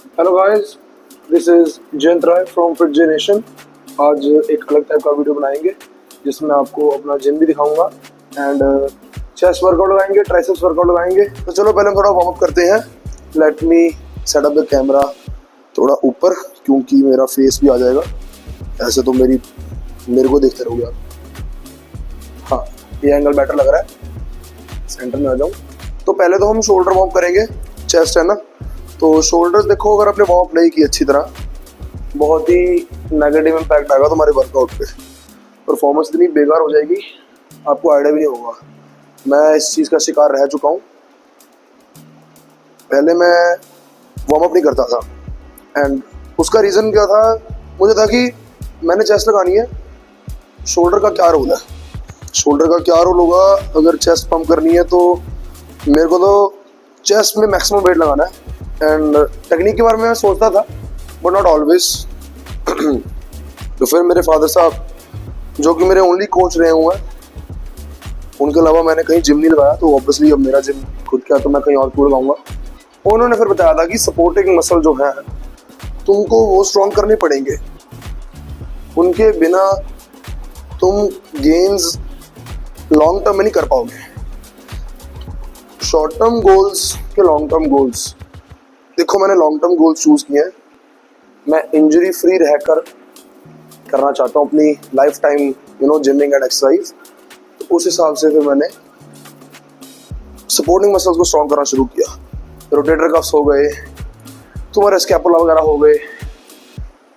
Hello guys, this is Jayant Rai from fit J nation. आज एक अलग टाइप का वीडियो बनाएंगे जिसमें आपको अपना जिम भी दिखाऊंगा एंड चेस्ट वर्कआउट लगाएंगे, ट्राइसेप्स वर्कआउट लगाएंगे। तो चलो पहले हम थोड़ा वार्म अप करते हैं। Let me set up the camera थोड़ा ऊपर, क्योंकि मेरा फेस भी आ जाएगा। ऐसे तो मेरे को देखते रहोगे आप। हाँ, ये एंगल बेटर लग रहा है। सेंटर में आ जाऊँ। तो पहले तो हम शोल्डर वार्म करेंगे। चेस्ट है ना, तो शोल्डर्स देखो, अगर आपने वार्म अप नहीं की अच्छी तरह, बहुत ही नेगेटिव इम्पैक्ट आएगा तुम्हारे वर्कआउट पे। परफॉर्मेंस इतनी बेकार हो जाएगी, आपको आइडिया भी नहीं होगा। मैं इस चीज़ का शिकार रह चुका हूँ। पहले मैं वार्म अप नहीं करता था एंड उसका रीज़न क्या था, मुझे था कि मैंने चेस्ट लगानी है, शोल्डर का क्या रोल है, शोल्डर का क्या रोल होगा। अगर चेस्ट पंप करनी है तो मेरे को तो चेस्ट में मैक्सिमम वेट लगाना है। एंड टेक्निक के बारे में मैं सोचता था, बट नॉट ऑलवेज। तो फिर मेरे फादर साहब, जो कि मेरे ओनली कोच रहे हुए हैं, उनके अलावा मैंने कहीं जिम नहीं लगाया, तो ऑब्वियसली अब मेरा जिम खुद का तो मैं कहीं और क्यों लगाऊंगा। उन्होंने फिर बताया था कि सपोर्टिंग मसल जो है तुमको वो स्ट्रॉन्ग करने पड़ेंगे, उनके बिना तुम गेन्स लॉन्ग टर्म में नहीं कर पाओगे। शॉर्ट टर्म गोल्स के लॉन्ग टर्म गोल्स, देखो मैंने लॉन्ग टर्म गोल्स चूज किए हैं। मैं इंजरी फ्री रहकर करना चाहता हूँ अपनी life time, gymming and exercise. तो उस हिसाब से फिर मैंने सपोर्टिंग मसल्स को स्ट्रॉन्ग करना शुरू किया। रोटेटर कफ्स हो गए, तुम्हारे स्कैपुला वगैरह हो गए,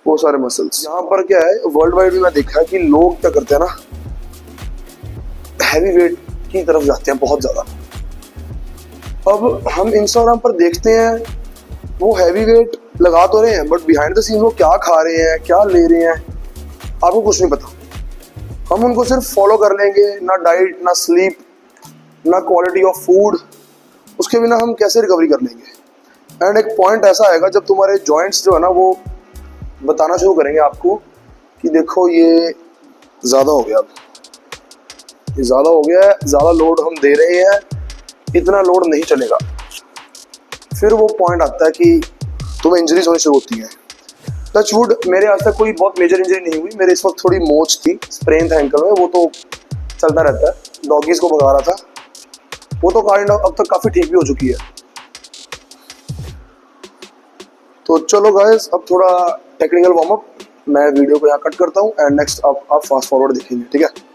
वो सारे मसल्स। यहाँ पर क्या है, वर्ल्ड वाइड भी मैं देखा है कि लोग क्या करते हैं ना, हैवी वेट की तरफ जाते हैं बहुत ज़्यादा। अब हम इंस्टाग्राम पर देखते हैं वो हैवी वेट लगा तो रहे हैं, बट बिहाइंड द सीन्स वो क्या खा रहे हैं, क्या ले रहे हैं, आपको कुछ नहीं पता। हम उनको सिर्फ फॉलो कर लेंगे, ना डाइट, ना स्लीप, ना क्वालिटी ऑफ फूड, उसके बिना हम कैसे रिकवरी कर लेंगे। एंड एक पॉइंट ऐसा आएगा जब तुम्हारे जॉइंट्स जो है ना, वो बताना शुरू करेंगे आपको कि देखो ये ज़्यादा हो गया, अब ये ज़्यादा हो गया है, ज़्यादा लोड हम दे रहे हैं, इतना लोड नहीं चलेगा। फिर वो पॉइंट आता है कि तुम्हें इंजरीज होनी शुरू होती है। टच वुड, मेरे आज तक कोई बहुत मेजर इंजरी नहीं हुई। मेरे इस वक्त थोड़ी मोच थी, स्प्रेन था एंकल में, वो तो चलता रहता है। डॉगीज को भगा रहा था, वो तो काइंड ऑफ अब तक काफ़ी ठीक भी हो चुकी है। तो चलो गाइस, अब थोड़ा टेक्निकल वार्म अप। मैं वीडियो को यहाँ कट करता हूँ एंड नेक्स्ट आप फास्ट फॉरवर्ड देखेंगे, ठीक है।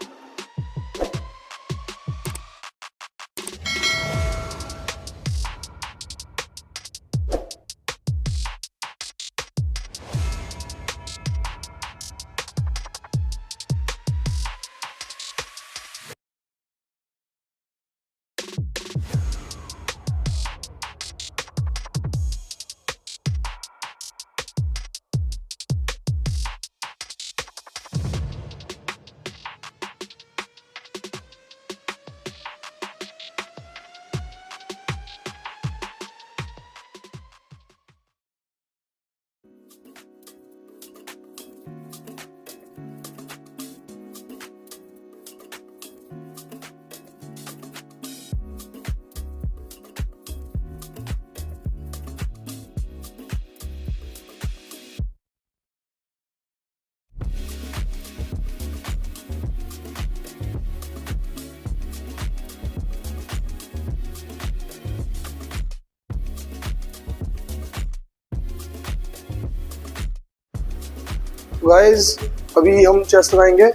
गाइस, अभी हम चेस्ट लगाएंगे।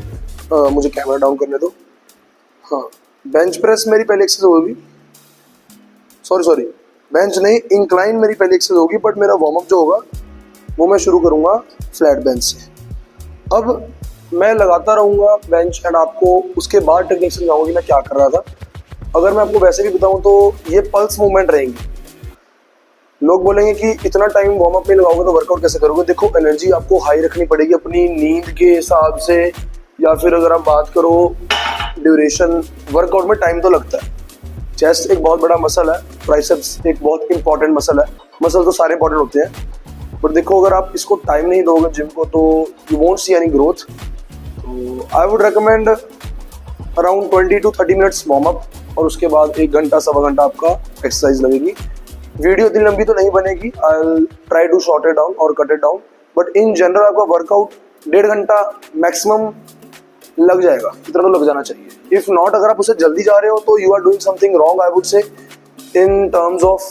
मुझे कैमरा डाउन करने दो। हाँ, बेंच प्रेस मेरी पहले एक्सरसाइज होगी, सॉरी बेंच नहीं, इंक्लाइन मेरी पहली एक्सरसाइज होगी, बट मेरा वार्म अप जो होगा वो मैं शुरू करूँगा फ्लैट बेंच से। अब मैं लगाता रहूँगा बेंच एंड आपको उसके बाद टेक्निक समझाऊंगी मैं क्या कर रहा था। अगर मैं आपको वैसे भी बताऊँ तो ये पल्स मूवमेंट रहेंगी। लोग बोलेंगे कि इतना टाइम वार्म अप नहीं लगाओगे तो वर्कआउट कैसे करोगे। देखो, एनर्जी आपको हाई रखनी पड़ेगी अपनी नींद के हिसाब से, या फिर अगर आप बात करो ड्यूरेशन, वर्कआउट में टाइम तो लगता है। चेस्ट एक बहुत बड़ा मसल है, ट्राइसेप्स एक बहुत इंपॉर्टेंट मसल है। मसल तो सारे इंपॉर्टेंट होते हैं, बट देखो अगर आप इसको टाइम नहीं दोगे जिम को तो you won't see any growth. तो I would recommend around 20 to 30 minutes warm up, और उसके बाद 1 घंटा सवा घंटा आपका एक्सरसाइज लगेगी। वीडियो इतनी लंबी तो नहीं बनेगी, I try to short it down और cut it down, but in general आपका वर्कआउट 1.5 घंटा मैक्सिमम लग जाएगा, इतना तो लग जाना चाहिए। इफ नॉट, अगर आप उससे जल्दी जा रहे हो तो you are doing something wrong I would say, in terms of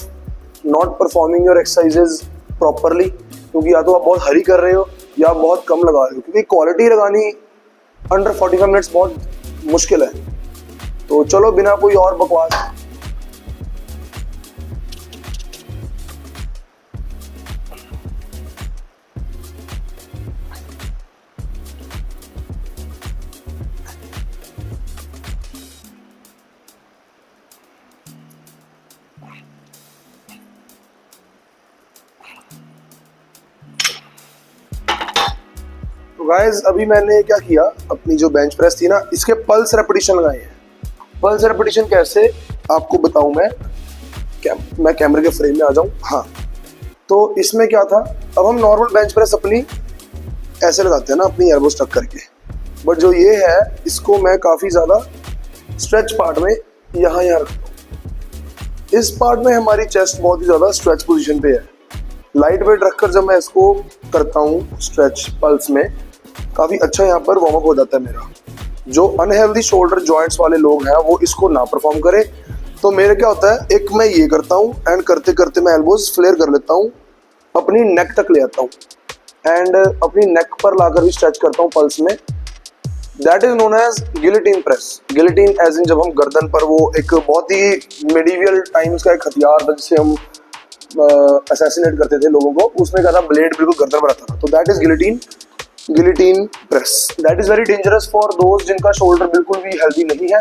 not performing your exercises properly, क्योंकि या तो आप बहुत हरी कर रहे हो या आप बहुत कम लगा रहे हो, क्योंकि क्वालिटी लगानी अंडर 45 मिनट्स बहुत मुश्किल है। तो चलो बिना कोई और बकवास, तो गाइस अभी मैंने क्या किया, अपनी जो बेंच प्रेस थी ना, इसके पल्स रेपिटेशन लगाए हैं। पल्स रेपिटेशन कैसे आपको बताऊं मैं कैमरे के फ्रेम में आ जाऊं। हाँ, तो इसमें क्या था, अब हम नॉर्मल बेंच प्रेस अपनी ऐसे लगाते हैं ना, अपनी एल्बो स्टक करके, बट जो ये है इसको मैं काफ़ी ज़्यादा स्ट्रेच पार्ट में यहाँ रखता हूँ। इस पार्ट में हमारी चेस्ट बहुत ही ज़्यादा स्ट्रेच पोजीशन पे है। लाइट वेट रखकर जब मैं इसको करता हूँ स्ट्रेच पल्स में, काफ़ी अच्छा यहाँ पर वार्म अप हो जाता है मेरा। जो अनहेल्दी शोल्डर जॉइंट्स वाले लोग हैं वो इसको ना परफॉर्म करें। तो मेरे क्या होता है, एक मैं ये करता हूँ एंड करते करते मैं एल्बोज फ्लेयर कर लेता हूँ, अपनी नेक तक ले आता हूँ एंड अपनी नेक पर लाकर भी स्ट्रेच करता हूँ पल्स में। That is known as guillotine press. Guillotine as in जब हम गर्दन पर, वो एक बहुत ही मेडिवियल टाइम्स का एक हथियार था जिससे हम असैसिनेट करते थे लोगों को, उसमें क्या था, ब्लेड बिल्कुल गर्दन पर आता था। तो that is guillotine press. That is very dangerous for those जिनका शोल्डर बिल्कुल भी हेल्दी नहीं है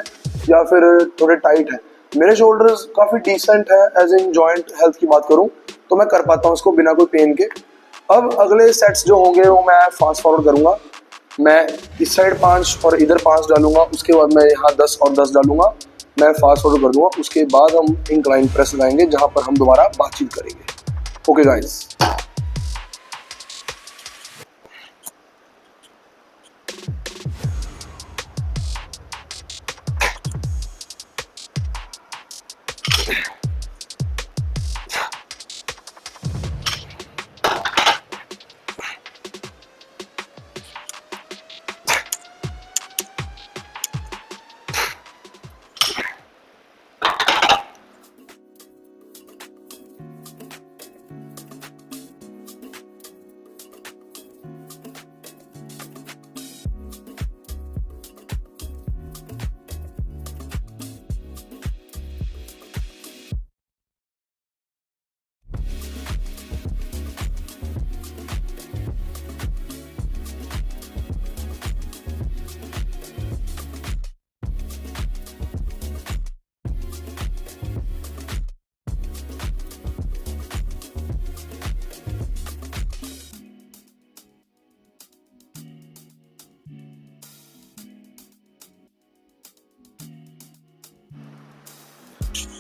या फिर थोड़े टाइट है। मेरे शोल्डर्स काफ़ी डिसेंट है, एज इन जॉइंट हेल्थ की बात करूँ तो मैं कर पाता हूँ इसको बिना कोई पेन के। अब अगले सेट्स जो होंगे वो मैं फास्ट फॉरवर्ड करूँगा। मैं इस साइड 5 और इधर 5 डालूंगा, उसके बाद मैं यहाँ 10 और 10 डालूंगा, मैं फास्ट फॉरवर्ड कर दूंगा। उसके बाद हम इंक्लाइन प्रेस लगाएंगे जहाँ पर हम दोबारा बातचीत करेंगे। ओके गाइस,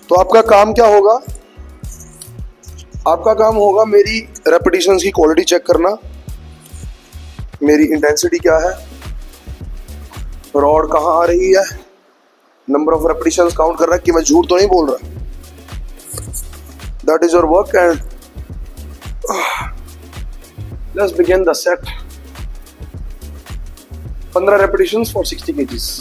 तो आपका काम क्या होगा, आपका काम होगा मेरी रेपिटेशंस की क्वालिटी चेक करना, मेरी इंटेंसिटी क्या है, रॉड कहाँ आ रही है, नंबर ऑफ रेपिटेशंस काउंट कर रहा है कि मैं झूठ तो नहीं बोल रहा। That is your work and let's begin the set. 15 repetitions for 60 kgs।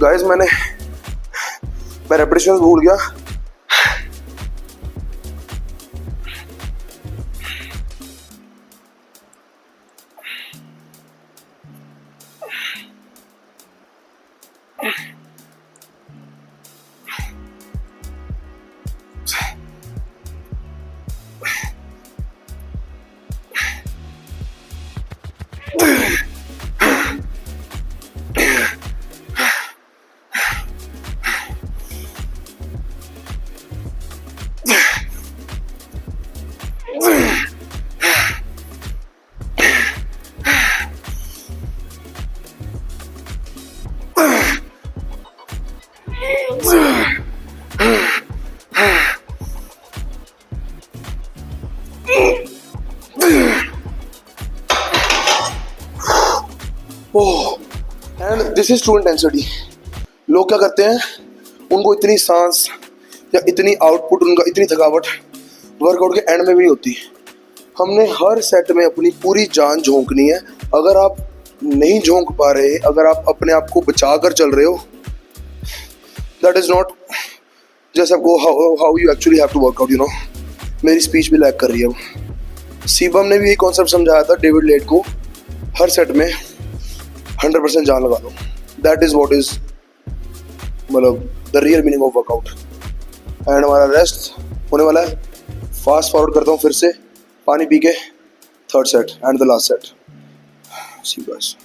Guys मैं रेपिटेशंस भूल गया। Oh, and this is true intensity. लोग क्या करते हैं, उनको इतनी सांस या इतनी आउटपुट, उनका इतनी थकावट वर्कआउट के एंड में भी नहीं होती। हमने हर सेट में अपनी पूरी जान झोंकनी है। अगर आप नहीं झोंक पा रहे, अगर आप अपने आप को बचा कर चल रहे हो, दैट इज नॉट जैसे आपको how you actually have to work out, you know. मेरी स्पीच भी लैग कर रही है। सीबम ने भी यही कॉन्सेप्ट समझाया था डेविड लेट को, हर सेट में 100% जान लगा दो। दैट इज व्हाट इज मतलब the real meaning of workout. And हमारा रेस्ट होने वाला है। फास्ट फॉरवर्ड करता हूँ फिर से, पानी पी के, third set and the last set. See you guys.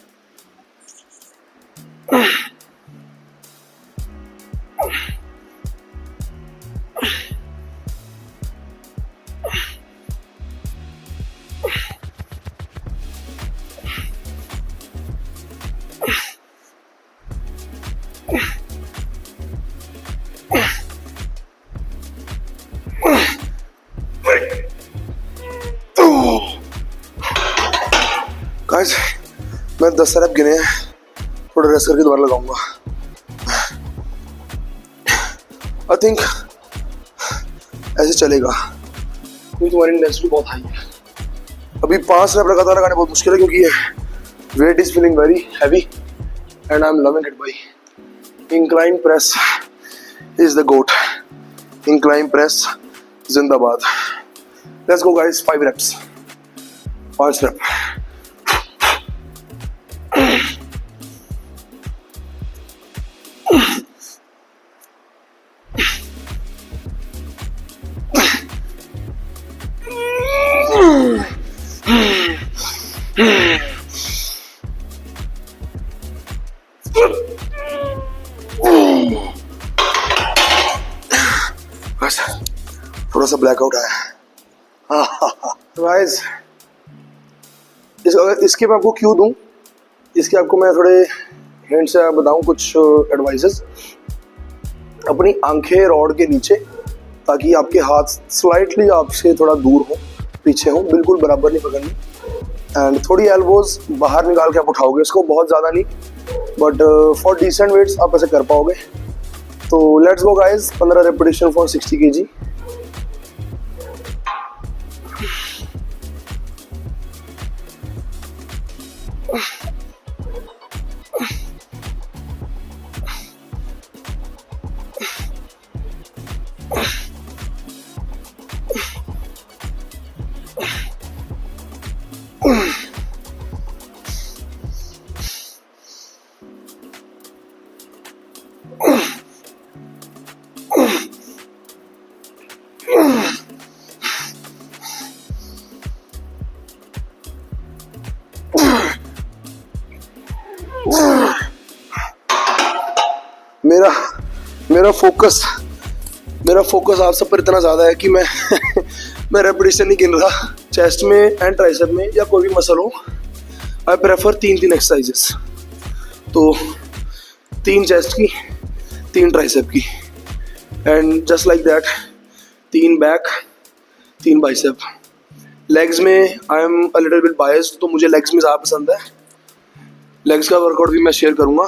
Guys, मैं 10 रैप गिने हैं, थोड़ा रेस्ट करके दोबारा लगाऊंगा। आई थिंक ऐसे चलेगा क्योंकि तुम्हारी इंटेंसिटी बहुत हाई है। अभी 5 रैप लगातार लगाने बहुत मुश्किल है क्योंकि ये weight is feeling very heavy and I am loving it भाई। Incline press is the goat. Incline press जिंदाबाद। Let's go guys, 5 reps, 5 rep। बस थोड़ा सा ब्लैकआउट आया। गाइस, इसके मैं आपको क्यों दूं, इसके आपको मैं थोड़े हिंट से बताऊं, कुछ एडवाइसेस। अपनी आंखें रॉड के नीचे, ताकि आपके हाथ स्लाइटली आपसे थोड़ा दूर हो, पीछे हो, बिल्कुल बराबर नहीं पकड़नी। एंड थोड़ी एल्बोज बाहर निकाल के आप उठाओगे इसको, बहुत ज़्यादा नहीं, बट फॉर डिसेंट वेट्स आप ऐसे कर पाओगे। तो let's go guys, 15 repetition for 60 kg। मेरा फोकस आप सब पर इतना ज़्यादा है कि मैं रेपिटेशन नहीं गिन रहा। चेस्ट में एंड ट्राइसेप में या कोई भी मसल हो, आई प्रेफर 3 एक्सरसाइजेस। तो 3 चेस्ट की, 3 ट्राइसेप की, and just like that 3 back, 3 bicep. Legs में I am a little bit biased, तो मुझे लेग्स में ज़्यादा पसंद है। लेग्स का वर्कआउट भी मैं शेयर करूँगा।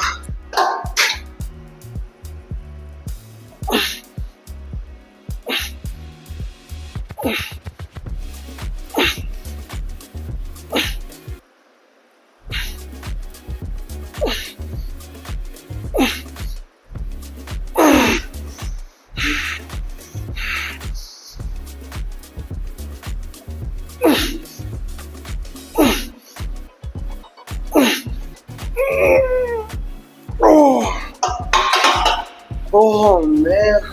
Oh man.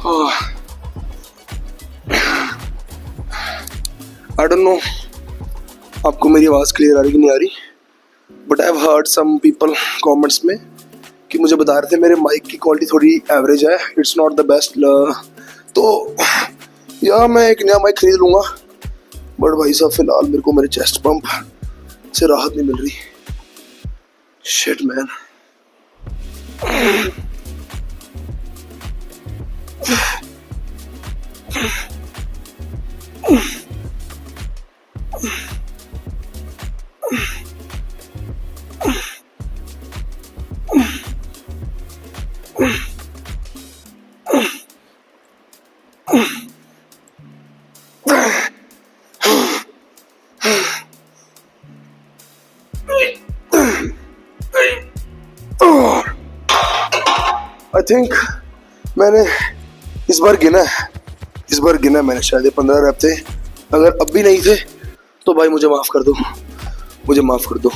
Oh. I don't know आपको मेरी आवाज़ क्लियर आ रही कि नहीं आ रही, but I have heard some people comments में कि मुझे बता रहे थे मेरे माइक की क्वालिटी थोड़ी एवरेज है, इट्स नॉट द बेस्ट। तो या मैं एक नया माइक खरीद लूँगा, बट भाई साहब फिलहाल मेरे को मेरे चेस्ट पंप से राहत नहीं मिल रही। Shit man. थिंक मैंने इस बार गिना मैंने, शायद 15 रैप थे। अगर अब भी नहीं थे तो भाई मुझे माफ़ कर दो,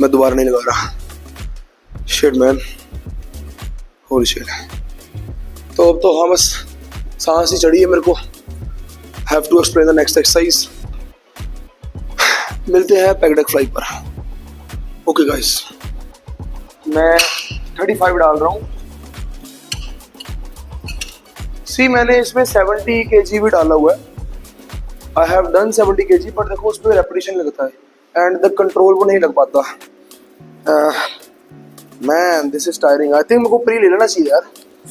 मैं दोबारा नहीं लगा रहा। Shit man, holy shit. तो अब तो हाँ बस सांस ही चढ़ी है मेरे को। Have to explain the next exercise. मिलते हैं पैकडक फ्लाई पर। ओके गाइस, मैं 35 डाल रहा हूँ। सी मैंने इसमें 70 kg भी डाला हुआ है। I have done 70 kg, but देखो उस पर रेपिटेशन लगता है एंड द कंट्रोल वो नहीं लग पाता। Man this is tiring. I think मेरे को प्री ले लेना चाहिए यार।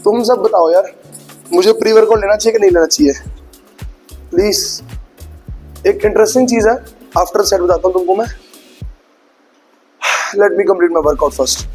तुम सब बताओ यार, मुझे प्री वर्कआउट लेना चाहिए कि नहीं लेना चाहिए प्लीज। एक इंटरेस्टिंग चीज है, आफ्टर सेट बताता हूँ तुमको मैं। Let me complete my workout first.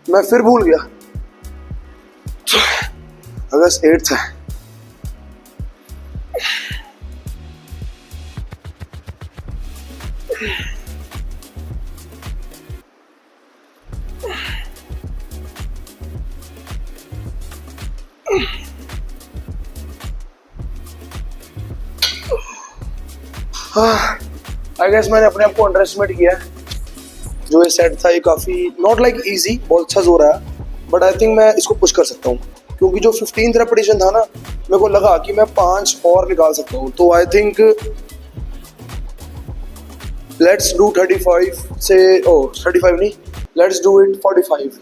मैं फिर भूल गया, अगस्त 8 है। आई गेस मैंने अपने आप को अंडर एस्टिमेट किया है। जो ये सेट था ये काफ़ी नॉट लाइक इजी, बहुत अच्छा जोर आया, बट आई थिंक मैं इसको पुश कर सकता हूँ क्योंकि जो 15th रेपिटेशन था ना, मेरे को लगा कि मैं 5 और निकाल सकता हूँ। तो आई थिंक लेट्स डू 35 से 35 नहीं, लेट्स डू इट 45।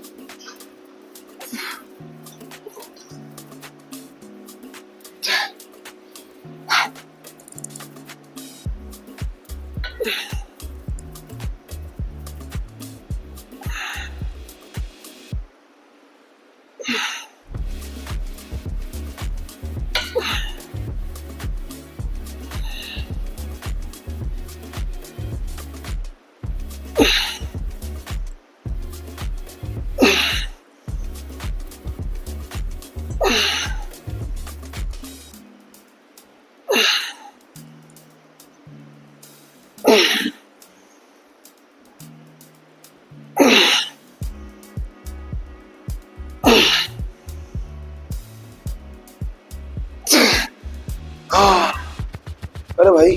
अरे भाई,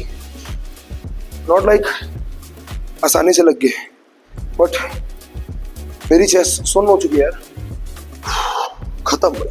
नॉट लाइक आसानी से लग गए, बट मेरी चेस्ट सुन्न हो चुकी है यार, खत्म भाई।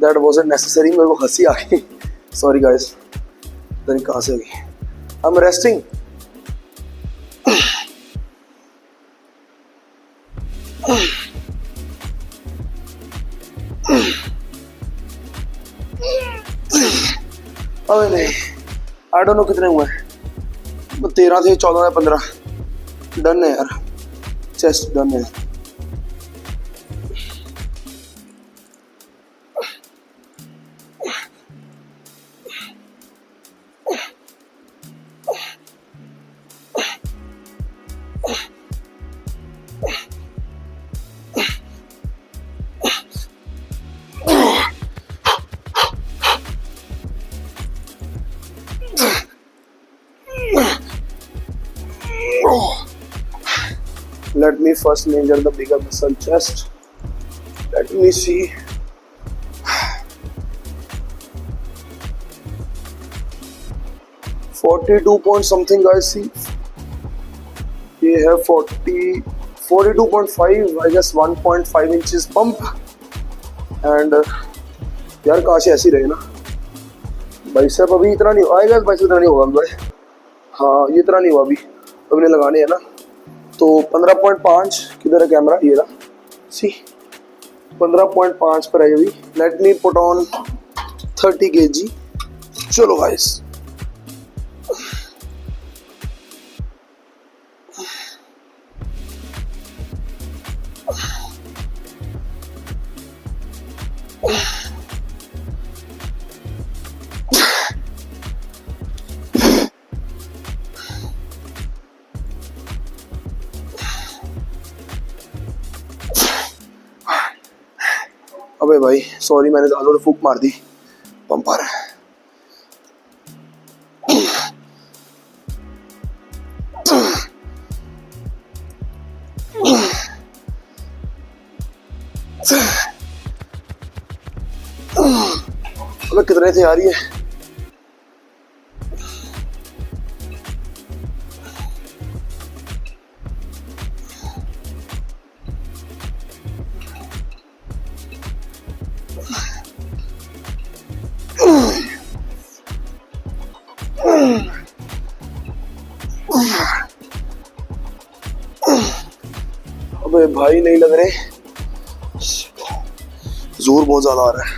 That wasn't necessary, मेरे को हंसी आ गई। Sorry guys, पता नहीं कहाँ से आ गई। I'm resting. अबे नहीं, I don't know कितने हुए हैं। 13 थे, 14 या 15। डन है यार, चेस्ट डन है। Let me first measure the bigger muscle chest. Let me see. $42 point something guys, see. ये है 42.5, I guess 1.5 inches pump. And यार काश ऐसी रहे ना, बाइसेप अभी इतना नहीं आएगा, बाइसेप इतना नहीं होगा भाई। हाँ ये इतना नहीं हुआ अभी, अभी ने लगाने हैं ना। तो 15.5 किधर है कैमरा, ये रहा, सी 15.5 पर है अभी। Let me put on 30 kg। चलो गाइस, अबे भाई सॉरी, मैंने ज्यादा फूक मार दी पंपर। अबे कितने थे यार ये? अबे भाई नहीं लग रहे, जोर बहुत ज्यादा आ रहा है।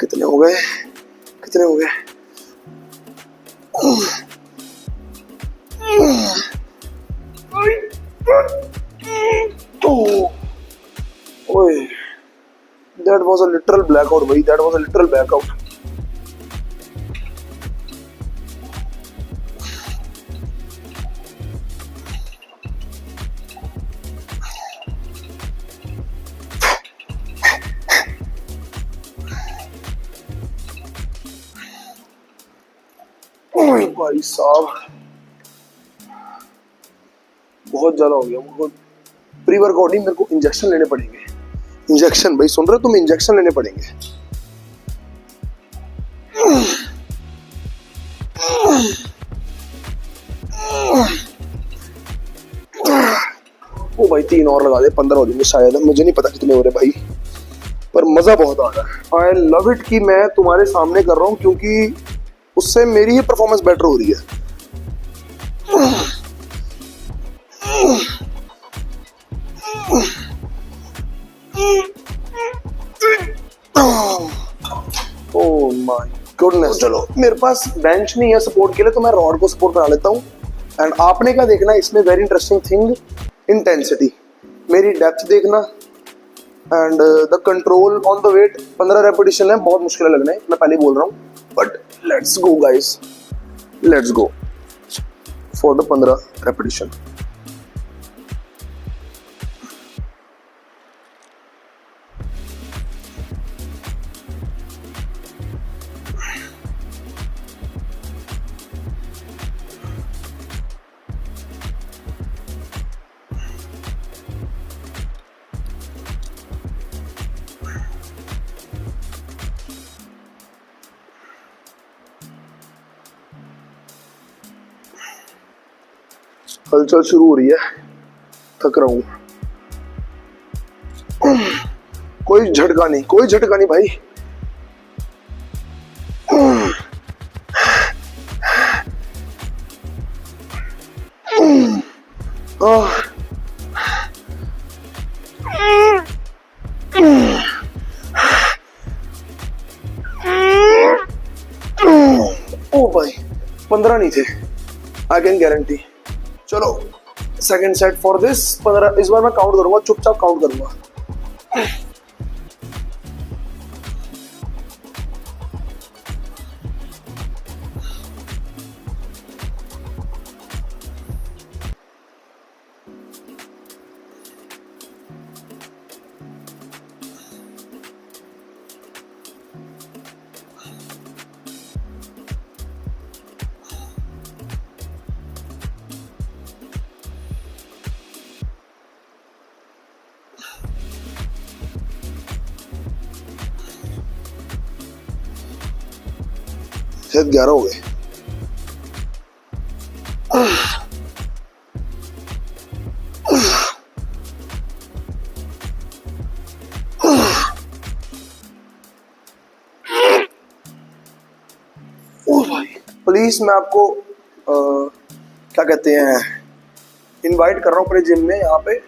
कितने हो गए, कितने हो गए? ओए, that was a literal blackout भाई, that was a literal blackout। भाई साहब बहुत ज्यादा हो गया। प्री वर्कआउट नहीं, मेरे को इंजेक्शन लेने पड़ेंगे। इंजेक्शन भाई, सुन रहे हो तुम? इंजेक्शन लेने पड़ेंगे। ओ भाई 3 और लगा दे, 15 हो जाएंगे शायद, मुझे नहीं पता कितने हो रहे भाई, पर मजा बहुत आ रहा है। आई लव इट कि मैं तुम्हारे सामने कर रहा हूँ, क्योंकि उससे मेरी ही परफॉर्मेंस बेटर हो रही है। Oh my goodness. चलो मेरे पास बेंच नहीं है सपोर्ट के लिए, तो मैं रॉड को सपोर्ट बना लेता हूँ। एंड आपने क्या देखना है इसमें, वेरी इंटरेस्टिंग थिंग, इंटेंसिटी, मेरी डेप्थ देखना and the control on the weight. 15 repetition है, बहुत मुश्किल है लगना है, मैं पहले ही बोल रहा हूँ, but let's go guys, let's go for the 15 repetition. हलचल शुरू हो रही है, थक रहा हूं। कोई झटका नहीं, कोई झटका नहीं भाई। ओ भाई 15 नहीं थे, आई कैन गारंटी। चलो सेकंड सेट फॉर दिस 15। इस बार मैं काउंट करूंगा, चुपचाप काउंट करूंगा। शायद 11 हो गए। प्लीज मैं आपको क्या कहते हैं, इनवाइट कर रहा हूँ अपने जिम में, यहाँ पे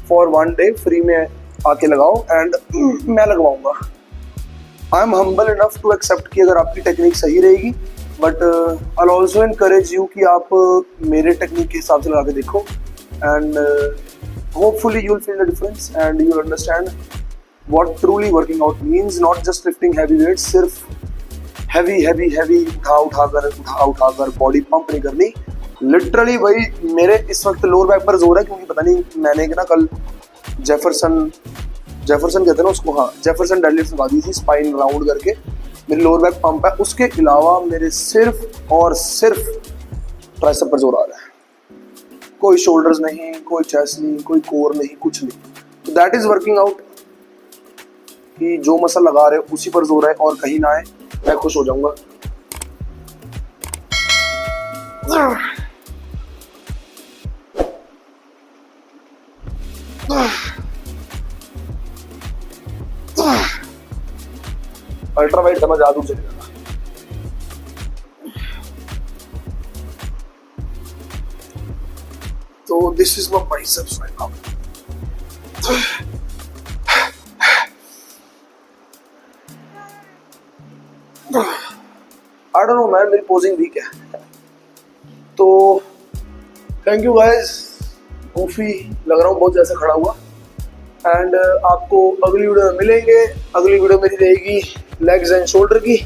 फॉर 1 डे फ्री में आके लगाओ एंड मैं लगवाऊंगा। I am humble enough to accept कि अगर आपकी टेक्निक सही रहेगी, but I also encourage you कि आप मेरे टेक्निक के हिसाब से लगा के देखो and hopefully you will feel the difference and you will understand what truly working out means. Not just lifting heavy weights, सिर्फ हैवी उठा बॉडी पंप नहीं करनी। लिटरली भाई मेरे इस वक्त लोअर बैक पर जोर है, क्योंकि पता नहीं मैंने ना कल जेफरसन कहते हैं ना उसको, हाँ जेफरसन डेडलिफ्ट लगा दी थी स्पाइन राउंड करके, मेरी लोअर बैक पंप है। उसके अलावा मेरे सिर्फ और सिर्फ ट्राइसेप पर जोर आ रहा है, कोई शोल्डर्स नहीं, कोई चेस्ट नहीं, कोई कोर नहीं, कुछ नहीं। दैट इज वर्किंग आउट कि जो मसल लगा रहे हो उसी पर जोर है और कहीं ना आए, मैं खुश हो जाऊंगा। अल्ट्रा वाइड समझ आ दूर चले जाना। तो this is my biceps right now. I don't know man, मेरी पोजिंग वीक है। तो थैंक यू गाइस, गूफी लग रहा हूँ बहुत जैसे खड़ा हुआ, एंड आपको अगली वीडियो में मिलेंगे। अगली वीडियो मेरी रहेगी लेग्स एंड शोल्डर की।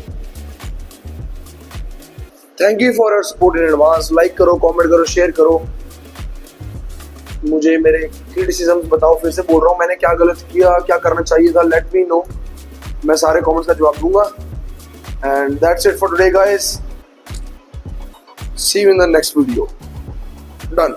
Thank you for your support in advance. Like करो, कमेंट करो, शेयर करो, मुझे मेरे क्रिटिसिज्म बताओ। फिर से बोल रहा हूँ, मैंने क्या गलत किया, क्या करना चाहिए था, लेट मी नो। मैं सारे कमेंट्स का जवाब दूंगा। And that's it for today guys, see you in the next video. Done.